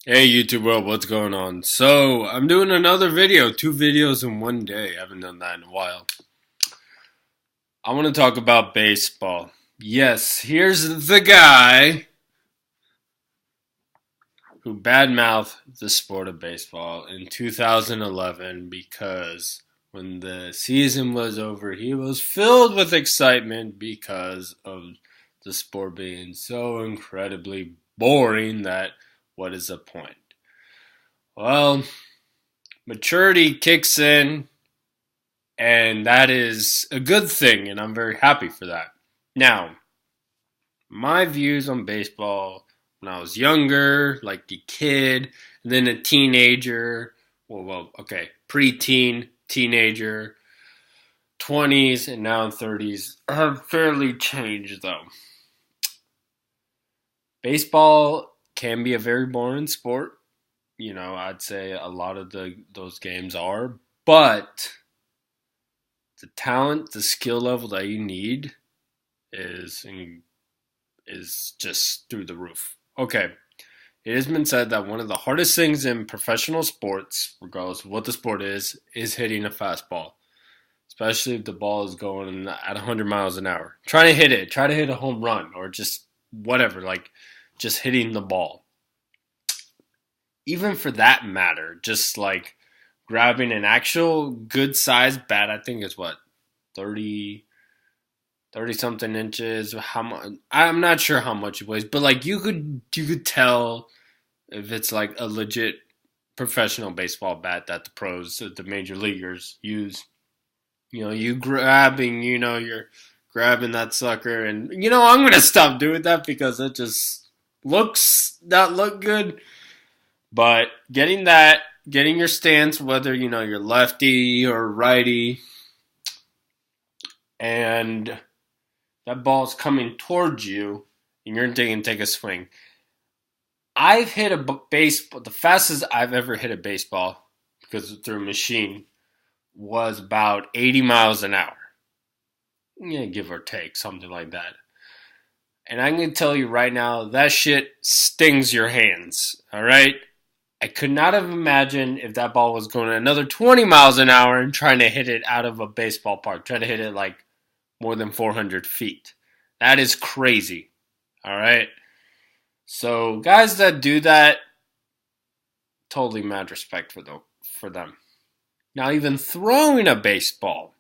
Hey YouTube world, what's going on? So I'm doing another video, two videos in one day. I haven't done that in a while. I want to talk about baseball. Yes, here's the guy who badmouthed the sport of baseball in 2011 because when the season was over, he was filled with excitement because of the sport being so incredibly boring that what is the point? Well, maturity kicks in, and that is a good thing, and I'm very happy for that. Now, my views on baseball when I was younger, like a kid, and then a teenager, okay, preteen, teenager, 20s, and now 30s have fairly changed, though. Baseball can be a very boring sport. I'd say a lot of those games are, but the talent, the skill level that you need is is just through the roof. Okay, it has been said that one of the hardest things in professional sports, regardless of what the sport is hitting a fastball, especially if the ball is going at 100 miles an hour. Try to hit a home run or just whatever, like just hitting the ball. Even for that matter, just like grabbing an actual good sized bat, I think it's what 30 something inches. How much? I'm not sure how much it weighs, but like you could tell if it's like a legit professional baseball bat that the pros, the major leaguers use. You're grabbing that sucker, and I'm gonna stop doing that because it just looks not look good. But getting your stance, whether you're lefty or righty, and that ball's coming towards you, and you're taking take a swing. I've hit a baseball. The fastest I've ever hit a baseball, because through a machine, was about 80 miles an hour. Yeah, give or take, something like that. And I'm gonna tell you right now, that shit stings your hands. All right. I could not have imagined if that ball was going another 20 miles an hour and trying to hit it out of a baseball park, try to hit it like more than 400 feet. That is crazy. All right. So guys that do that, totally mad respect for them. Now even throwing a baseball,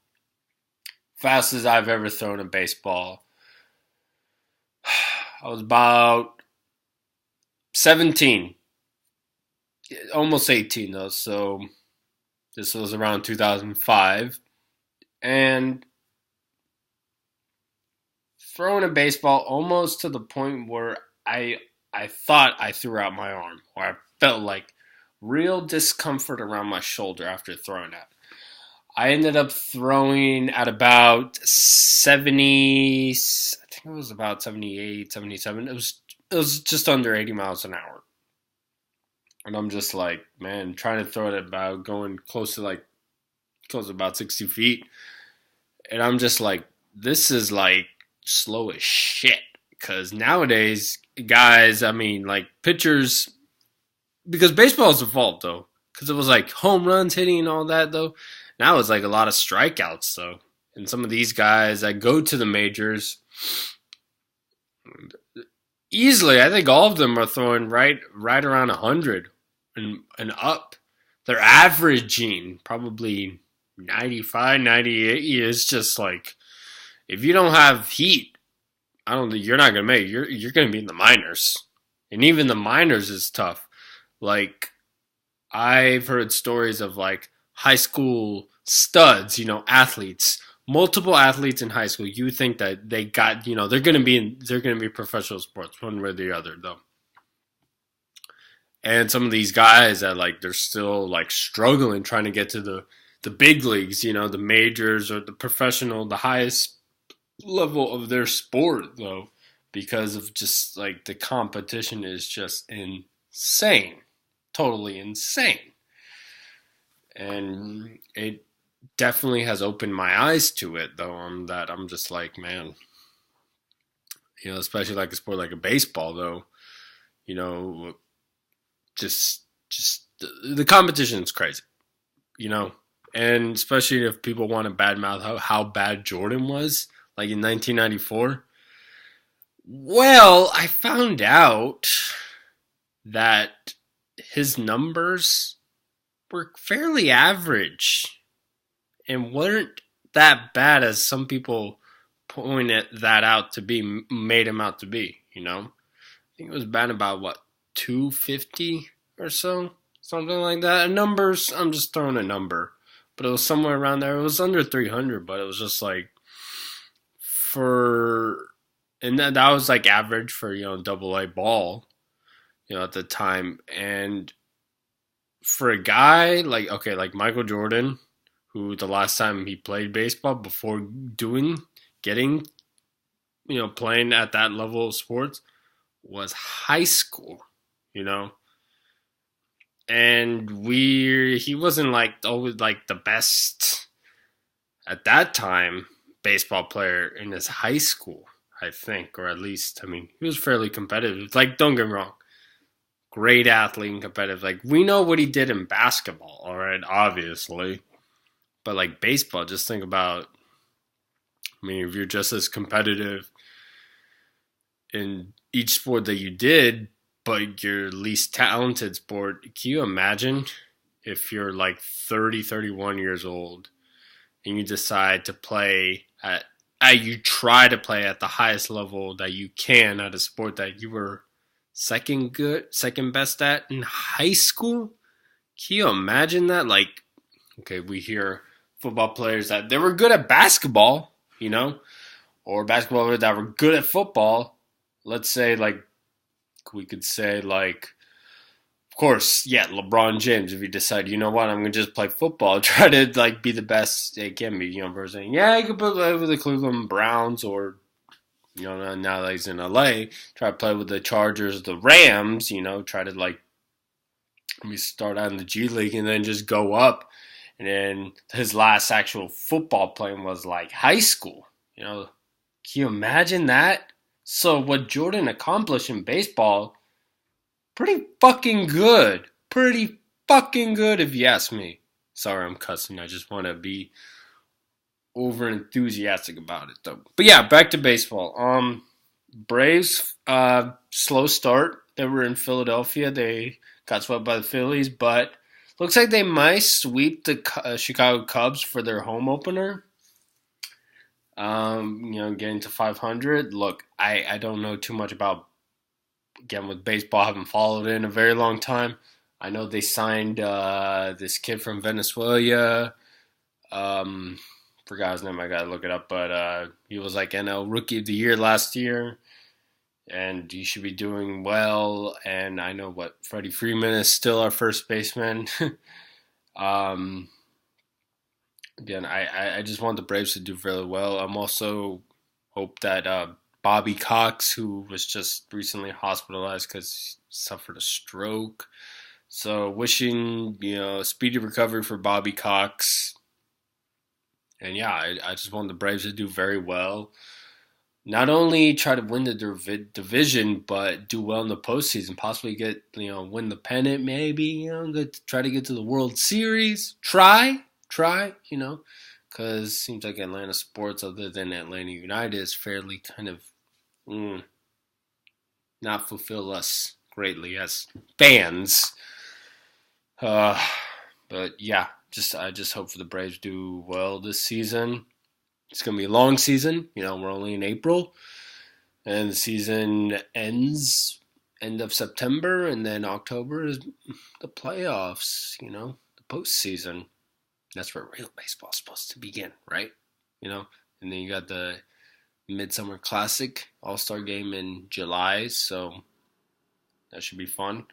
fastest I've ever thrown a baseball, I was about 17, almost 18 though. So this was around 2005, and throwing a baseball almost to the point where I thought I threw out my arm, or I felt like real discomfort around my shoulder after throwing it. I ended up throwing at about 70, I think it was about 78, 77. It was just under 80 miles an hour. And I'm just like, man, trying to throw it about going close to about 60 feet. And I'm just like, this is like slow as shit. Because nowadays, guys, I mean, like pitchers, because baseball has evolved though. Because it was like home runs hitting and all that though. Now it's like a lot of strikeouts though. And some of these guys that go to the majors, easily, I think all of them are throwing right around 100 and up. They're averaging probably 95, 98. It's just like, if you don't have heat, I don't think you're not gonna make it. You're gonna be in the minors, and even the minors is tough. Like I've heard stories of like high school studs, athletes, multiple athletes in high school. You think that they got, they're gonna be professional sports one way or the other though. And some of these guys that like they're still like struggling trying to get to the big leagues, the majors or the professional, the highest level of their sport though, because of just like the competition is just insane, totally insane. And it definitely has opened my eyes to it though, on that I'm just like, man, especially like a sport like a baseball though, you know just the competition is crazy, and especially if people want to badmouth how bad Jordan was, like in 1994. Well, I found out that his numbers were fairly average and weren't that bad as some people pointed that out to be, made him out to be, I think it was bad about, 250 or so? Something like that. Numbers, I'm just throwing a number. But it was somewhere around there. It was under 300, but it was just like, and that was like average for, double A ball, at the time. And for a guy like Michael Jordan, who the last time he played baseball before getting, playing at that level of sports was high school, and he wasn't always like the best at that time baseball player in his high school, I think, or at least, he was fairly competitive. Like, don't get me wrong, great athlete and competitive. Like, we know what he did in basketball, all right, obviously. But like baseball, just think about, if you're just as competitive in each sport that you did, but your least talented sport, can you imagine if you're like 30, 31 years old and you decide to play you try to play at the highest level that you can at a sport that you were second best at in high school? Can you imagine that? Like, okay, we hear football players that they were good at basketball, or basketball players that were good at football. Let's say, we could say, of course, yeah, LeBron James, if you decide, you know what, I'm going to just play football, try to, be the best it can be, person. Yeah, you could play with the Cleveland Browns or, now that he's in LA, try to play with the Chargers, the Rams, try to, let me start out in the G League and then just go up. And then his last actual football playing was, high school, Can you imagine that? So what Jordan accomplished in baseball, pretty fucking good. Pretty fucking good if you ask me. Sorry, I'm cussing. I just want to be over enthusiastic about it though. But yeah, back to baseball. Braves, slow start. They were in Philadelphia. They got swept by the Phillies, but looks like they might sweep the Chicago Cubs for their home opener. Getting to 500. Look, I don't know too much about, again, with baseball. I haven't followed it in a very long time. I know they signed this kid from Venezuela. Forgot his name. I gotta look it up. But he was like NL Rookie of the Year last year, and he should be doing well. And I know Freddie Freeman is still our first baseman. Again, I just want the Braves to do really well. I'm also hope that Bobby Cox, who was just recently hospitalized because he suffered a stroke. So wishing, speedy recovery for Bobby Cox. And yeah, I just want the Braves to do very well. Not only try to win the division, but do well in the postseason. Possibly get, win the pennant maybe, try to get to the World Series. Try, because it seems like Atlanta sports, other than Atlanta United, is fairly kind of not fulfill us greatly as fans. But yeah, I just hope for the Braves do well this season. It's going to be a long season. We're only in April. And the season ends end of September, and then October is the playoffs, the postseason. That's where real baseball is supposed to begin, right? And then you got the Midsummer Classic All-Star game in July, so that should be fun.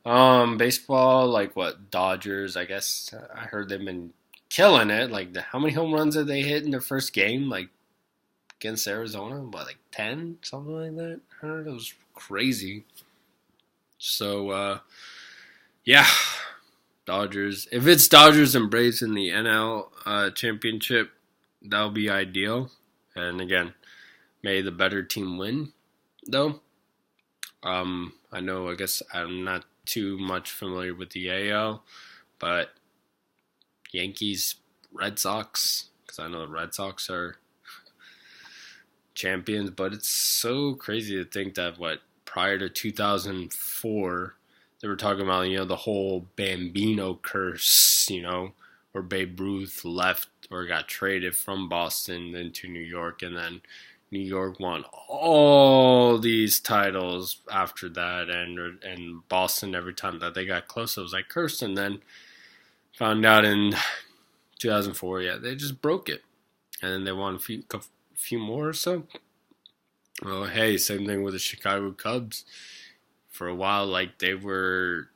Baseball, Dodgers, I guess I heard they've been killing it. How many home runs did they hit in their first game? Against Arizona? 10? Something like that? I heard it was crazy. So, yeah. Dodgers. If it's Dodgers and Braves in the NL championship, that'll be ideal. And again, may the better team win, though. I know, I guess I'm not too much familiar with the AL, but Yankees, Red Sox, because I know the Red Sox are champions, but it's so crazy to think that prior to 2004, they were talking about the whole Bambino curse, where Babe Ruth left or got traded from Boston into New York, and then New York won all these titles after that, and Boston, every time that they got close, it was like cursed, and then found out in 2004, yeah, they just broke it, and then they won a few more or so. Well, hey, same thing with the Chicago Cubs. For a while, like they were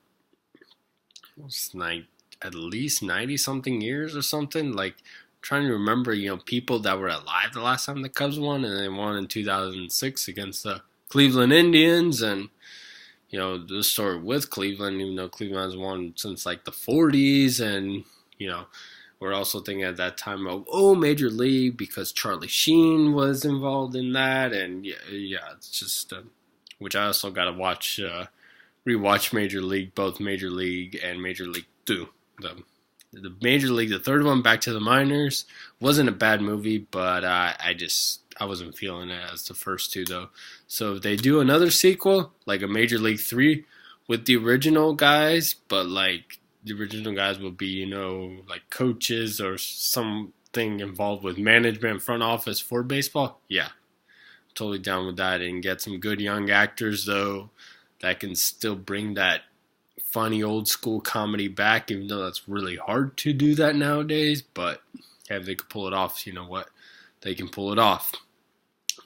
at least 90 something years or something. Like trying to remember, people that were alive the last time the Cubs won, and they won in 2006 against the Cleveland Indians, and the story with Cleveland, even though Cleveland has won since like the 40s, and we're also thinking at that time of Major League, because Charlie Sheen was involved in that, and yeah, it's just which I also got to rewatch Major League, both Major League and Major League 2. The Major League, the third one, Back to the Minors, wasn't a bad movie, but I wasn't feeling it as the first two, though. So if they do another sequel, like a Major League 3 with the original guys, but like the original guys will be, like coaches or something involved with management, front office for baseball, yeah, totally down with that. And get some good young actors, though, that can still bring that funny old school comedy back, even though that's really hard to do that nowadays. But if they could pull it off, you know what? They can pull it off.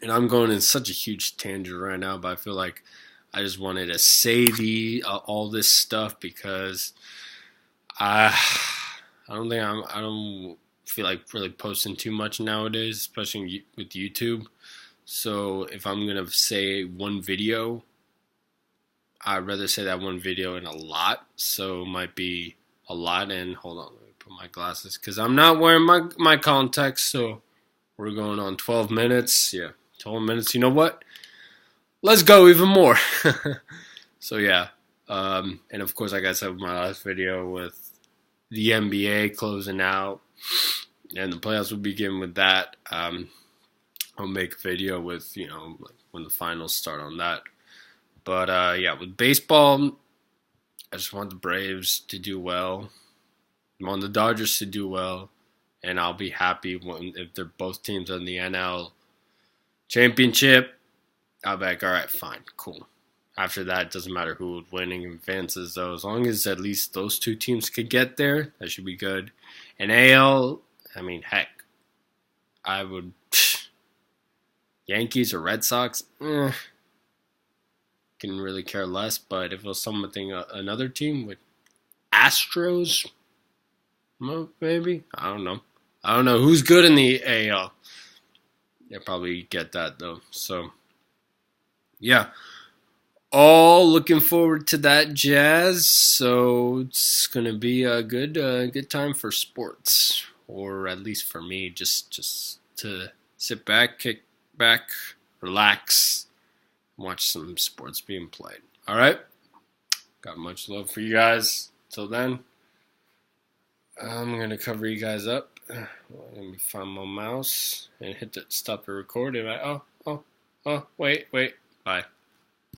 And I'm going in such a huge tangent right now, but I feel like I just wanted to say all this stuff because I don't feel like really posting too much nowadays, especially with YouTube. So if I'm gonna say one video, I'd rather say that one video in a lot. So it might be a lot. And hold on, let me put my glasses because I'm not wearing my contacts. So we're going on 12 minutes. Yeah, 12 minutes. You know what? Let's go even more. So yeah. And of course, like I said with my last video, with the NBA closing out and the playoffs will begin with that, I'll make a video with, like when the finals start on that. But yeah, with baseball, I just want the Braves to do well. I want the Dodgers to do well. And I'll be happy if they're both teams in the NL championship. I'll be like, all right, fine, cool. After that, it doesn't matter who winning advances, though. As long as at least those two teams could get there, that should be good. And AL, I mean, heck, I would... Yankees or Red Sox, can really care less. But if it was another team with Astros, maybe? I don't know who's good in the AL. They'll probably get that, though. So, yeah. All looking forward to that jazz. So it's going to be a good time for sports. Or at least for me, just to sit back, kick back, relax, watch some sports being played. All right? Got much love for you guys. Till then, I'm going to cover you guys up. Let me find my mouse and hit the stop the recording. Wait. Bye.